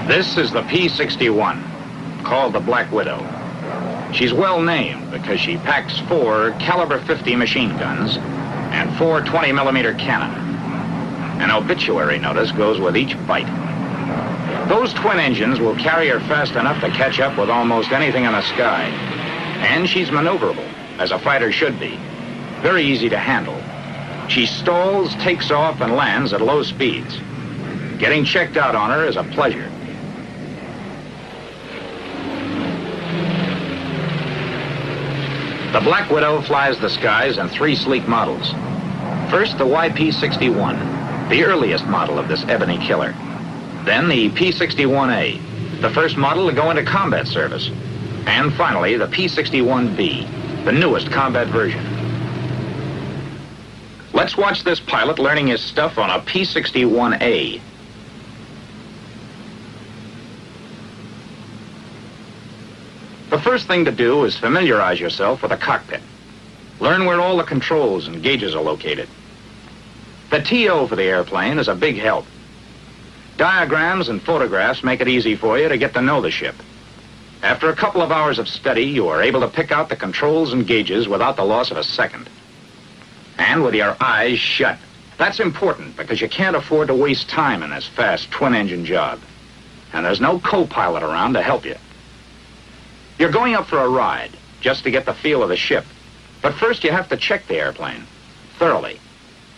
This is the P-61, called the Black Widow. She's well named because she packs 4 caliber 50 machine guns and 4 20mm cannon. An obituary notice goes with each bite. Those twin engines will carry her fast enough to catch up with almost anything in the sky. And she's maneuverable, as a fighter should be. Very easy to handle. She stalls, takes off, and lands at low speeds. Getting checked out on her is a pleasure. The Black Widow flies the skies in 3 sleek models. First, the YP-61, the earliest model of this ebony killer. Then the P-61A, the first model to go into combat service. And finally, the P-61B, the newest combat version. Let's watch this pilot learning his stuff on a P-61A. The first thing to do is familiarize yourself with the cockpit. Learn where all the controls and gauges are located. The TO for the airplane is a big help. Diagrams and photographs make it easy for you to get to know the ship. After a couple of hours of study, you are able to pick out the controls and gauges without the loss of a second. And with your eyes shut. That's important because you can't afford to waste time in this fast twin-engine job. And there's no co-pilot around to help you. You're going up for a ride, just to get the feel of the ship. But first you have to check the airplane, thoroughly.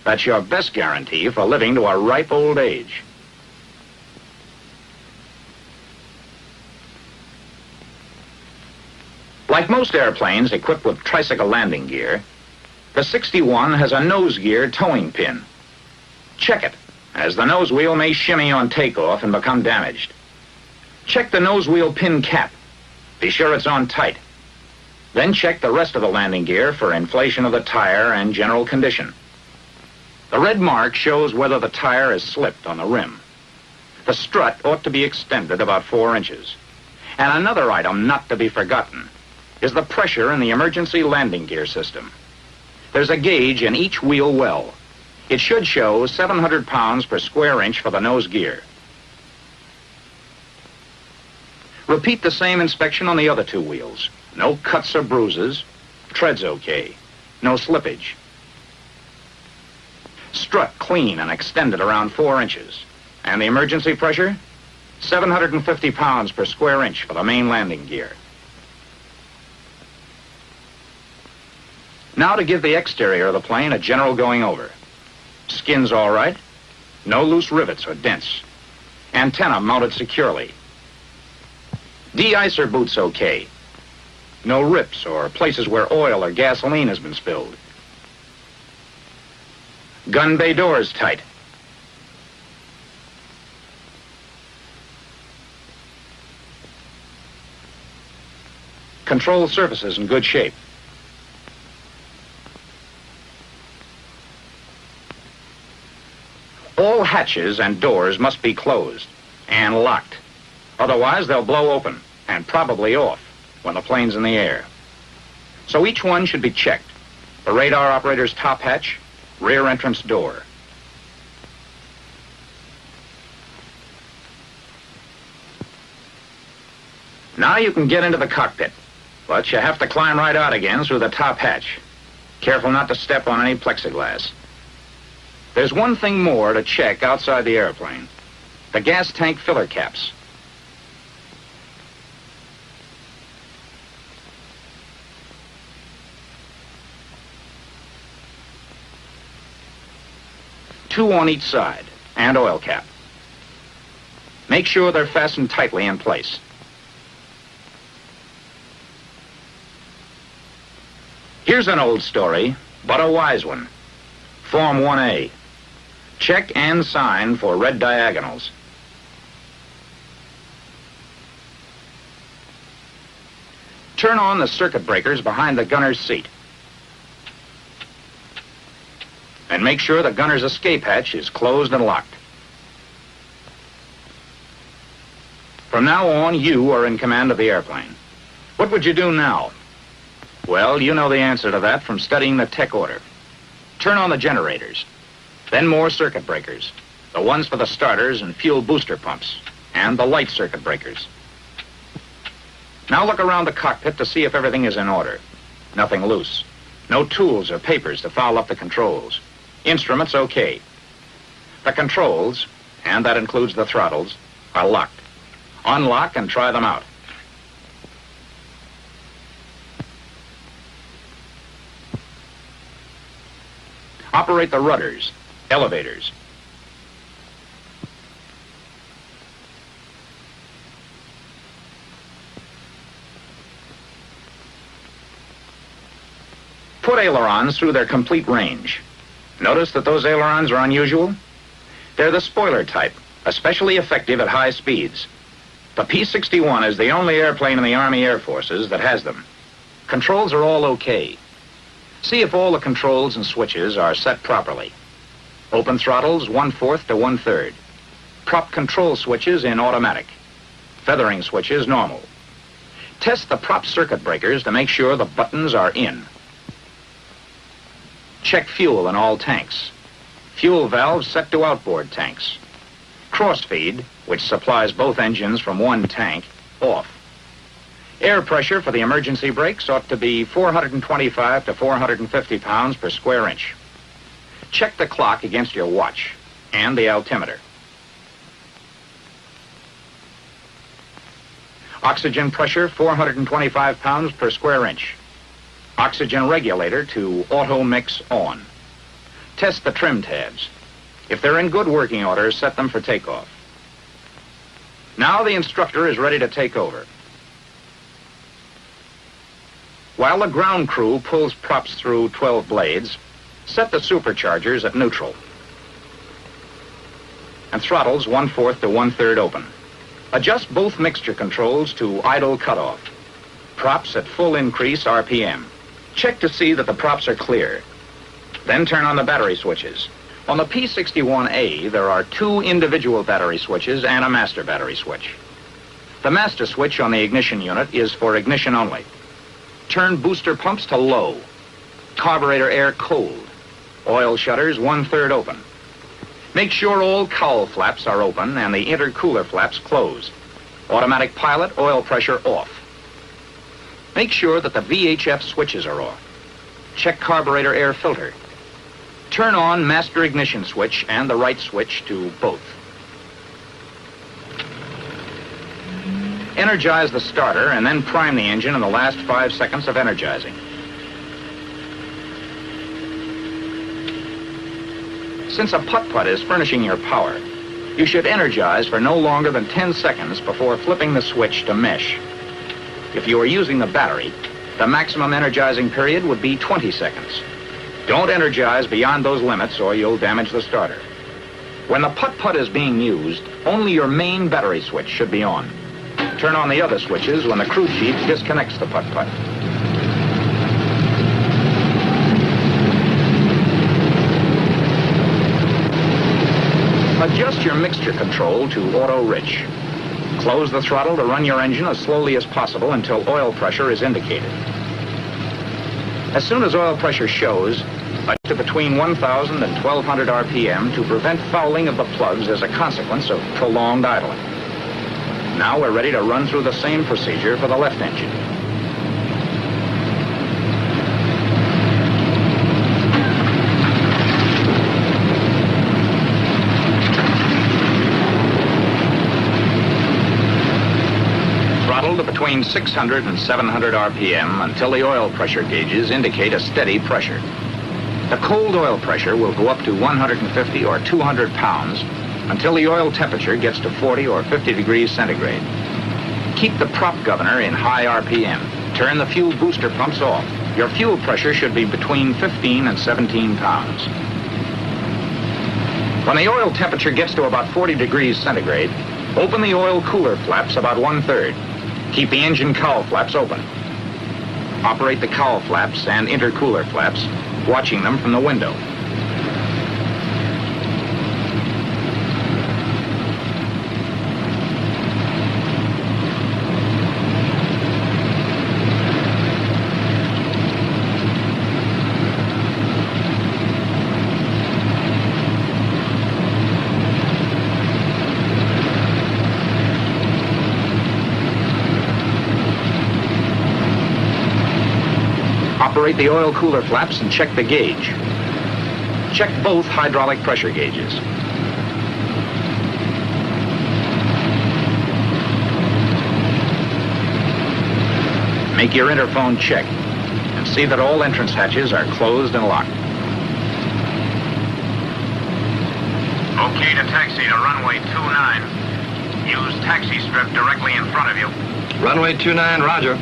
That's your best guarantee for living to a ripe old age. Like most airplanes equipped with tricycle landing gear, the 61 has a nose gear towing pin. Check it, as the nose wheel may shimmy on takeoff and become damaged. Check the nose wheel pin cap. Be sure it's on tight. Then check the rest of the landing gear for inflation of the tire and general condition. The red mark shows whether the tire is slipped on the rim. The strut ought to be extended about 4 inches. And another item not to be forgotten is the pressure in the emergency landing gear system. There's a gauge in each wheel well. It should show 700 pounds per square inch for the nose gear. Repeat the same inspection on the other 2 wheels. No cuts or bruises. Tread's okay. No slippage. Strut clean and extended around 4 inches. And the emergency pressure? 750 pounds per square inch for the main landing gear. Now to give the exterior of the plane a general going over. Skin's all right. No loose rivets or dents. Antenna mounted securely. De-icer boots okay. No rips or places where oil or gasoline has been spilled. Gun bay doors tight. Control surfaces in good shape. All hatches and doors must be closed and locked. Otherwise, they'll blow open and probably off when the plane's in the air. So each one should be checked. The radar operator's top hatch, rear entrance door. Now you can get into the cockpit, but you have to climb right out again through the top hatch. Careful not to step on any plexiglass. There's one thing more to check outside the airplane. The gas tank filler caps. Two on each side, and oil cap. Make sure they're fastened tightly in place. Here's an old story, but a wise one. Form 1A. Check and sign for red diagonals. Turn on the circuit breakers behind the gunner's seat. And make sure the gunner's escape hatch is closed and locked. From now on, you are in command of the airplane. What would you do now? Well, you know the answer to that from studying the tech order. Turn on the generators, then more circuit breakers, the ones for the starters and fuel booster pumps, and the light circuit breakers. Now look around the cockpit to see if everything is in order. Nothing loose. No tools or papers to foul up the controls. Instruments okay. The controls, and that includes the throttles, are locked. Unlock and try them out. Operate the rudders, elevators. Put ailerons through their complete range. Notice that those ailerons are unusual? They're the spoiler type, especially effective at high speeds. The P-61 is the only airplane in the Army Air Forces that has them. Controls are all okay. See if all the controls and switches are set properly. Open throttles 1/4 to 1/3. Prop control switches in automatic. Feathering switches normal. Test the prop circuit breakers to make sure the buttons are in. Check fuel in all tanks. Fuel valves set to outboard tanks. Crossfeed, which supplies both engines from one tank, off. Air pressure for the emergency brakes ought to be 425 to 450 pounds per square inch. Check the clock against your watch and the altimeter. Oxygen pressure 425 pounds per square inch. Oxygen regulator to auto mix on. Test the trim tabs. If they're in good working order, set them for takeoff. Now the instructor is ready to take over. While the ground crew pulls props through 12 blades, set the superchargers at neutral. And throttles 1/4 to 1/3 open. Adjust both mixture controls to idle cutoff. Props at full increase RPM. Check to see that the props are clear. Then turn on the battery switches. On the P-61A, there are 2 individual battery switches and a master battery switch. The master switch on the ignition unit is for ignition only. Turn booster pumps to low. Carburetor air cold. Oil shutters 1/3 open. Make sure all cowl flaps are open and the intercooler flaps closed. Automatic pilot, oil pressure off. Make sure that the VHF switches are off. Check carburetor air filter. Turn on master ignition switch and the right switch to both. Energize the starter and then prime the engine in the last 5 seconds of energizing. Since a putt-putt is furnishing your power, you should energize for no longer than 10 seconds before flipping the switch to mesh. If you are using the battery, the maximum energizing period would be 20 seconds. Don't energize beyond those limits or you'll damage the starter. When the putt-putt is being used, only your main battery switch should be on. Turn on the other switches when the crew chief disconnects the putt-putt. Adjust your mixture control to auto-rich. Close the throttle to run your engine as slowly as possible until oil pressure is indicated. As soon as oil pressure shows, adjust to between 1,000 and 1,200 RPM to prevent fouling of the plugs as a consequence of prolonged idling. Now we're ready to run through the same procedure for the left engine. To between 600 and 700 RPM until the oil pressure gauges indicate a steady pressure. The cold oil pressure will go up to 150 or 200 pounds until the oil temperature gets to 40 or 50 degrees centigrade. Keep the prop governor in high RPM. Turn the fuel booster pumps off. Your fuel pressure should be between 15 and 17 pounds. When the oil temperature gets to about 40 degrees centigrade, open the oil cooler flaps about 1/3. Keep the engine cowl flaps open. Operate the cowl flaps and intercooler flaps, watching them from the window. Operate the oil cooler flaps and check the gauge. Check both hydraulic pressure gauges. Make your interphone check and see that all entrance hatches are closed and locked. Okay to taxi to runway 29. Use taxi strip directly in front of you. Runway 29, roger.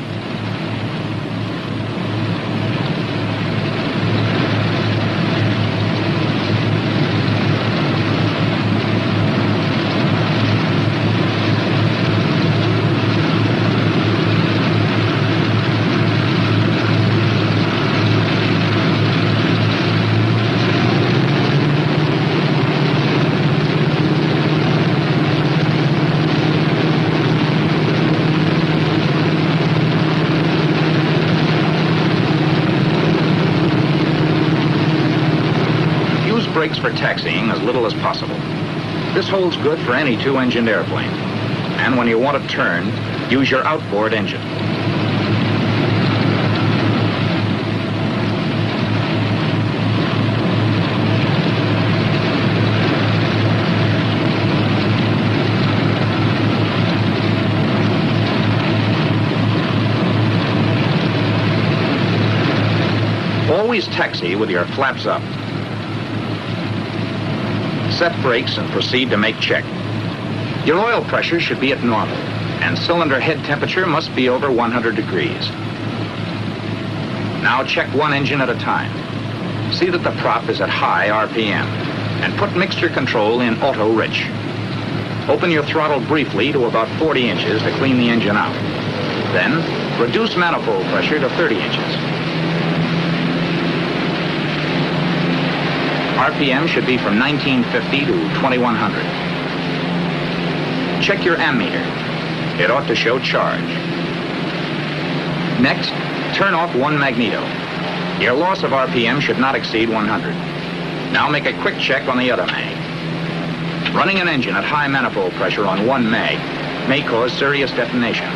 Brakes for taxiing as little as possible. This holds good for any two-engined airplane. And when you want to turn, use your outboard engine. Always taxi with your flaps up. Set brakes and proceed to make check. Your oil pressure should be at normal, and cylinder head temperature must be over 100 degrees. Now check one engine at a time. See that the prop is at high RPM, and put mixture control in auto-rich. Open your throttle briefly to about 40 inches to clean the engine out. Then, reduce manifold pressure to 30 inches. RPM should be from 1950 to 2100. Check your ammeter. It ought to show charge. Next, turn off one magneto. Your loss of RPM should not exceed 100. Now make a quick check on the other mag. Running an engine at high manifold pressure on one mag may cause serious detonation.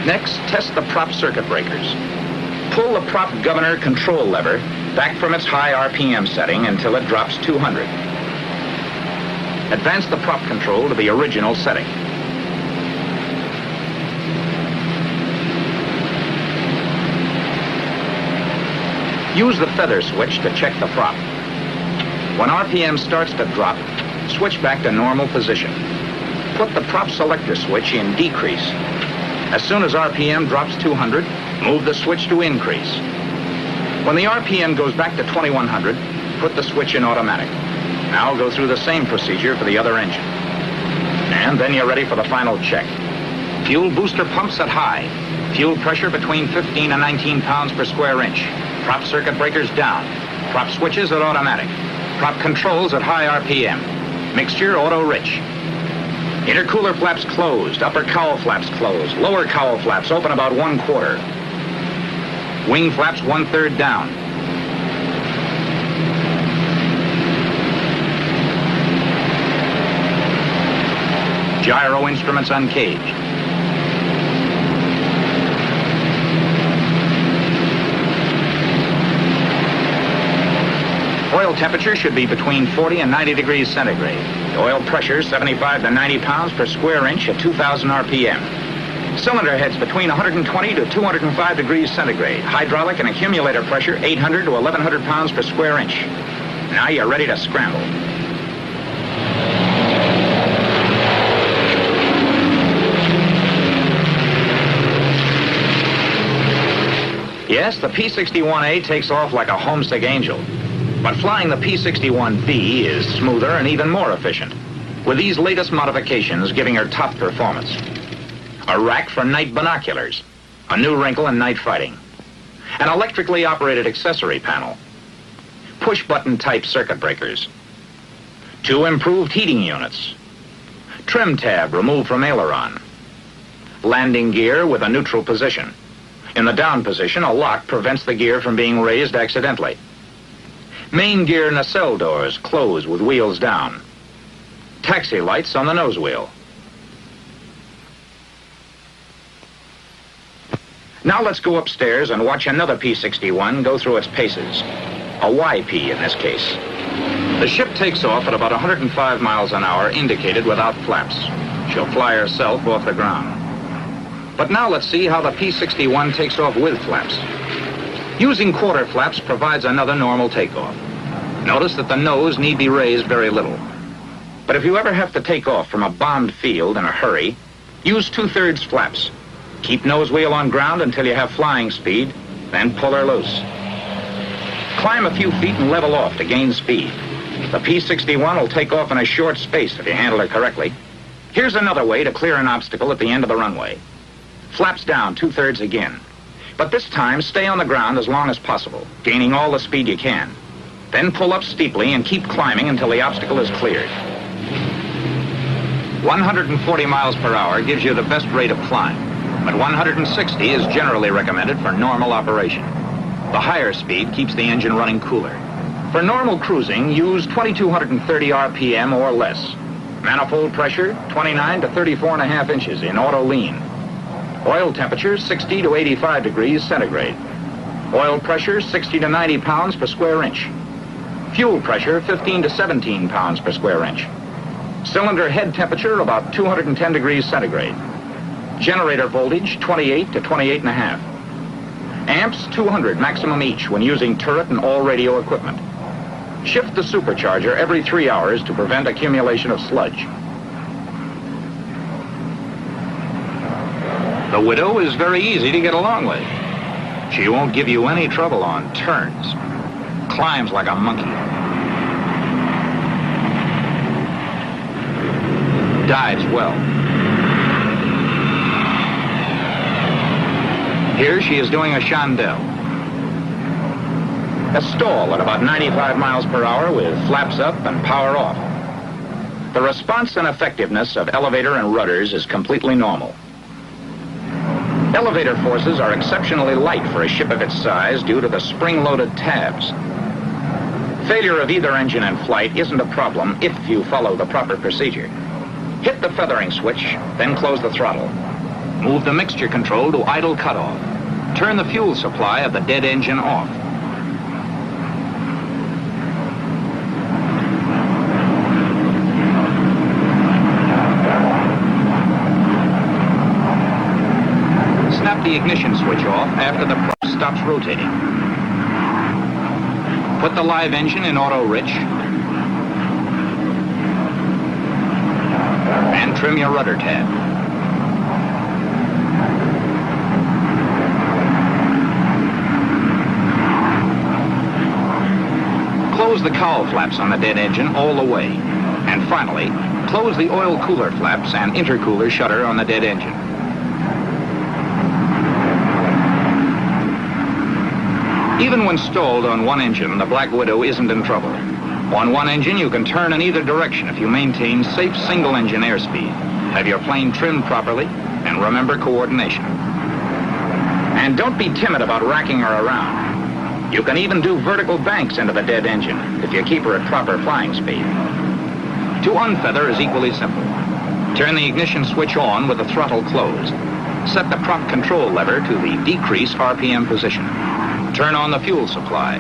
Next, test the prop circuit breakers. Pull the prop governor control lever back from its high RPM setting until it drops 200. Advance the prop control to the original setting. Use the feather switch to check the prop. When RPM starts to drop, switch back to normal position. Put the prop selector switch in decrease. As soon as RPM drops 200, move the switch to increase. When the RPM goes back to 2100, put the switch in automatic. Now go through the same procedure for the other engine. And then you're ready for the final check. Fuel booster pumps at high. Fuel pressure between 15 and 19 pounds per square inch. Prop circuit breakers down. Prop switches at automatic. Prop controls at high RPM. Mixture auto-rich. Intercooler flaps closed. Upper cowl flaps closed. Lower cowl flaps open about 1/4. Wing flaps 1/3 down. Gyro instruments uncaged. Oil temperature should be between 40 and 90 degrees centigrade. Oil pressure 75 to 90 pounds per square inch at 2,000 RPM. Cylinder heads between 120 to 205 degrees centigrade. Hydraulic and accumulator pressure 800 to 1,100 pounds per square inch. Now you're ready to scramble. Yes, the P-61A takes off like a homesick angel. But flying the P-61B is smoother and even more efficient, with these latest modifications giving her top performance. A rack for night binoculars, a new wrinkle in night fighting, an electrically operated accessory panel, push-button type circuit breakers, 2 improved heating units, trim tab removed from aileron, landing gear with a neutral position. In the down position, a lock prevents the gear from being raised accidentally. Main gear nacelle doors close with wheels down. Taxi lights on the nose wheel. Now let's go upstairs and watch another P-61 go through its paces. A YP in this case. The ship takes off at about 105 miles an hour, indicated without flaps. She'll fly herself off the ground. But now let's see how the P-61 takes off with flaps. Using quarter flaps provides another normal takeoff. Notice that the nose need be raised very little. But if you ever have to take off from a bombed field in a hurry, use 2/3 flaps. Keep nose wheel on ground until you have flying speed, then pull her loose. Climb a few feet and level off to gain speed. The P-61 will take off in a short space if you handle her correctly. Here's another way to clear an obstacle at the end of the runway. Flaps down 2/3 again. But this time, stay on the ground as long as possible, gaining all the speed you can. Then pull up steeply and keep climbing until the obstacle is cleared. 140 miles per hour gives you the best rate of climb, but 160 is generally recommended for normal operation. The higher speed keeps the engine running cooler. For normal cruising, use 2230 RPM or less. Manifold pressure, 29 to 34.5 inches in auto lean. Oil temperature, 60 to 85 degrees centigrade. Oil pressure, 60 to 90 pounds per square inch. Fuel pressure, 15 to 17 pounds per square inch. Cylinder head temperature, about 210 degrees centigrade. Generator voltage, 28 to 28.5. Amps, 200 maximum each when using turret and all radio equipment. Shift the supercharger every 3 hours to prevent accumulation of sludge. The Widow is very easy to get along with. She won't give you any trouble on turns. Climbs like a monkey. Dives well. Here she is doing a chandelle. A stall at about 95 miles per hour with flaps up and power off. The response and effectiveness of elevator and rudders is completely normal. Elevator forces are exceptionally light for a ship of its size due to the spring-loaded tabs. Failure of either engine in flight isn't a problem if you follow the proper procedure. Hit the feathering switch, then close the throttle. Move the mixture control to idle cutoff. Turn the fuel supply of the dead engine off. Snap the ignition switch off after the prop stops rotating. Put the live engine in auto rich. And trim your rudder tab. Close the cowl flaps on the dead engine all the way. And finally, close the oil cooler flaps and intercooler shutter on the dead engine. Even when stalled on one engine, the Black Widow isn't in trouble. On one engine, you can turn in either direction if you maintain safe single-engine airspeed, have your plane trimmed properly, and remember coordination. And don't be timid about racking her around. You can even do vertical banks into the dead engine if you keep her at proper flying speed. To unfeather is equally simple. Turn the ignition switch on with the throttle closed. Set the prop control lever to the decrease RPM position. Turn on the fuel supply.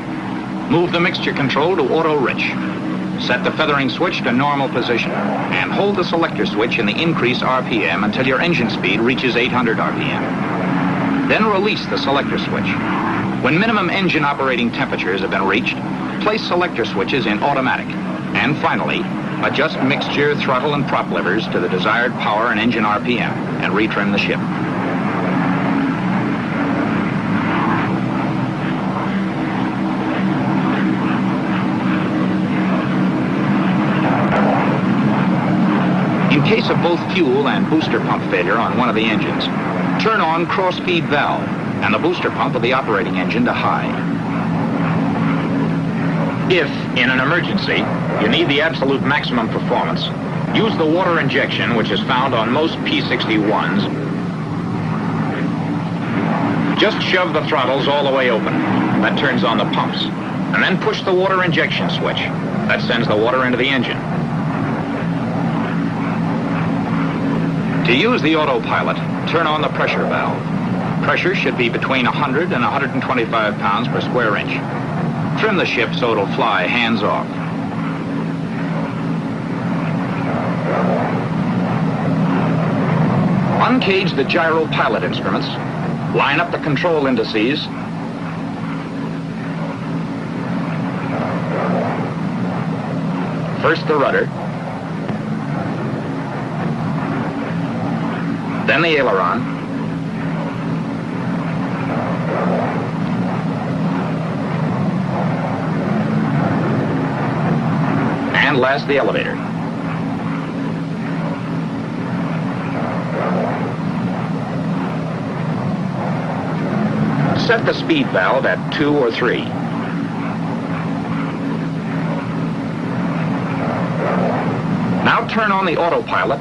Move the mixture control to auto rich. Set the feathering switch to normal position and hold the selector switch in the increase RPM until your engine speed reaches 800 RPM. Then release the selector switch. When minimum engine operating temperatures have been reached, place selector switches in automatic. And finally, adjust mixture, throttle, and prop levers to the desired power and engine RPM and retrim the ship. In case of both fuel and booster pump failure on one of the engines, turn on cross-feed valve and the booster pump of the operating engine to high. If, in an emergency, you need the absolute maximum performance, use the water injection, which is found on most P-61s. Just shove the throttles all the way open. That turns on the pumps. And then push the water injection switch. That sends the water into the engine. To use the autopilot, turn on the pressure valve. Pressure should be between 100 and 125 pounds per square inch. Trim the ship so it'll fly hands off. Uncage the gyro pilot instruments. Line up the control indices. First the rudder. Then the aileron. And last the elevator. Set the speed valve at 2 or 3. Now turn on the autopilot.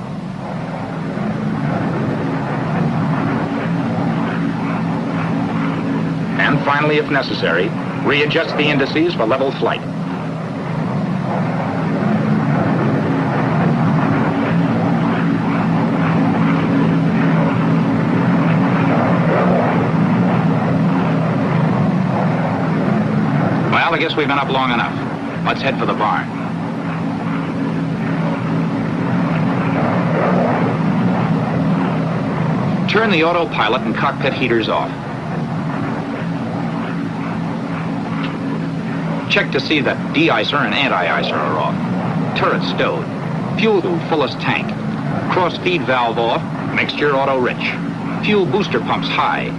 And finally, if necessary, readjust the indices for level flight. Well, I guess we've been up long enough. Let's head for the barn. Turn the autopilot and cockpit heaters off. Check to see that de-icer and anti-icer are off. Turret stowed. Fuel to fullest tank. Cross feed valve off. Mixture auto rich. Fuel booster pumps high.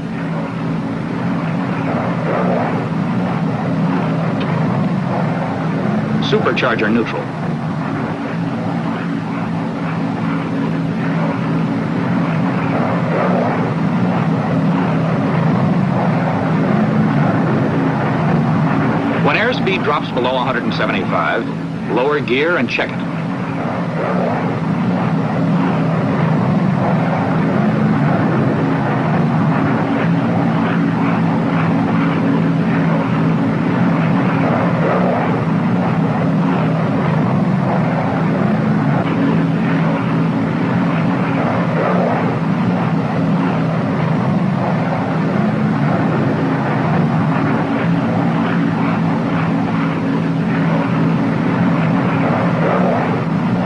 Supercharger neutral. When airspeed drops below 175, lower gear and check it.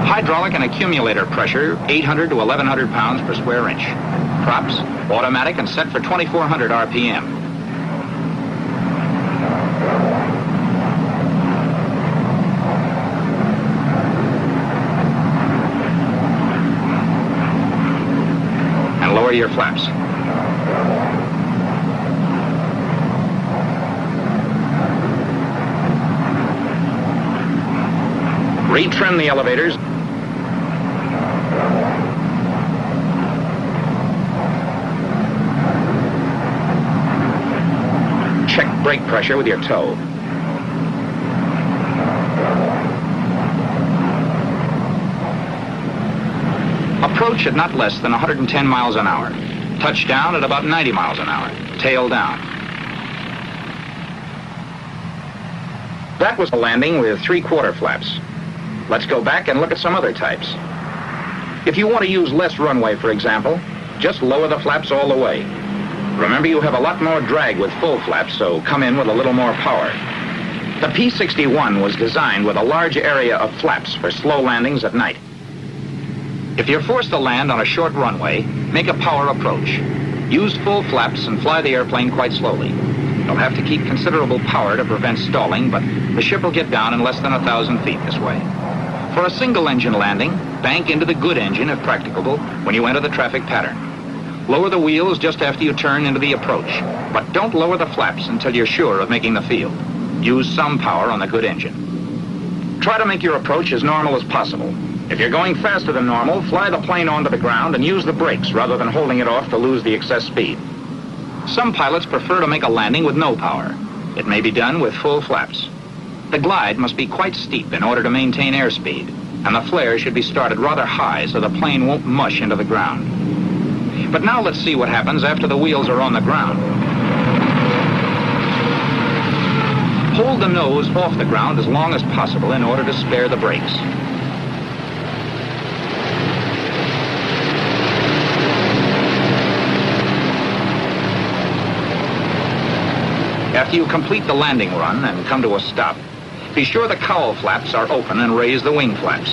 Hydraulic and accumulator pressure, 800 to 1,100 pounds per square inch. Props, automatic and set for 2,400 RPM. And lower your flaps. Retrim the elevators. Check brake pressure with your toe. Approach at not less than 110 miles an hour. Touchdown at about 90 miles an hour. Tail down. That was a landing with 3/4 flaps. Let's go back and look at some other types. If you want to use less runway, for example, just lower the flaps all the way. Remember, you have a lot more drag with full flaps, so come in with a little more power. The P-61 was designed with a large area of flaps for slow landings at night. If you're forced to land on a short runway, make a power approach. Use full flaps and fly the airplane quite slowly. You'll have to keep considerable power to prevent stalling, but the ship will get down in less than 1,000 feet this way. For a single-engine landing, bank into the good engine, if practicable, when you enter the traffic pattern. Lower the wheels just after you turn into the approach, but don't lower the flaps until you're sure of making the field. Use some power on the good engine. Try to make your approach as normal as possible. If you're going faster than normal, fly the plane onto the ground and use the brakes rather than holding it off to lose the excess speed. Some pilots prefer to make a landing with no power. It may be done with full flaps. The glide must be quite steep in order to maintain airspeed, and the flare should be started rather high so the plane won't mush into the ground. But now let's see what happens after the wheels are on the ground. Hold the nose off the ground as long as possible in order to spare the brakes. After you complete the landing run and come to a stop, be sure the cowl flaps are open and raise the wing flaps.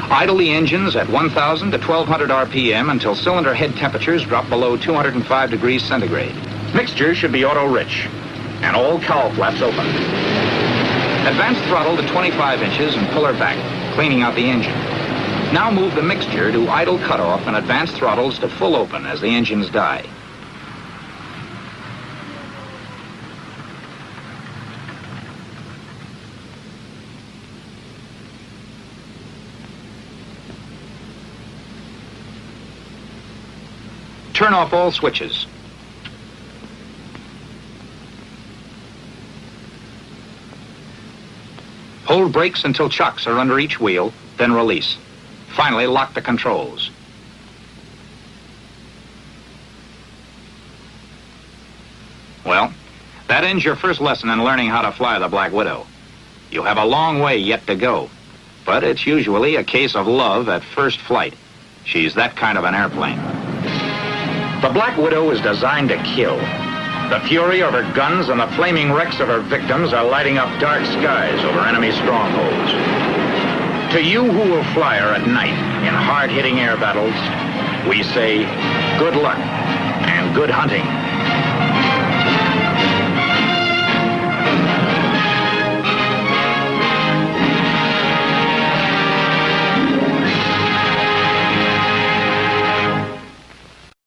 Idle the engines at 1,000 to 1,200 RPM until cylinder head temperatures drop below 205 degrees centigrade. Mixture should be auto-rich, and all cowl flaps open. Advance throttle to 25 inches and pull her back, cleaning out the engine. Now move the mixture to idle cutoff and advance throttles to full open as the engines die. Turn off all switches. Hold brakes until chocks are under each wheel, then release. Finally, lock the controls. Well, that ends your first lesson in learning how to fly the Black Widow. You have a long way yet to go, but it's usually a case of love at first flight. She's that kind of an airplane. The Black Widow is designed to kill. The fury of her guns and the flaming wrecks of her victims are lighting up dark skies over enemy strongholds. To you who will fly her at night in hard-hitting air battles, we say good luck and good hunting.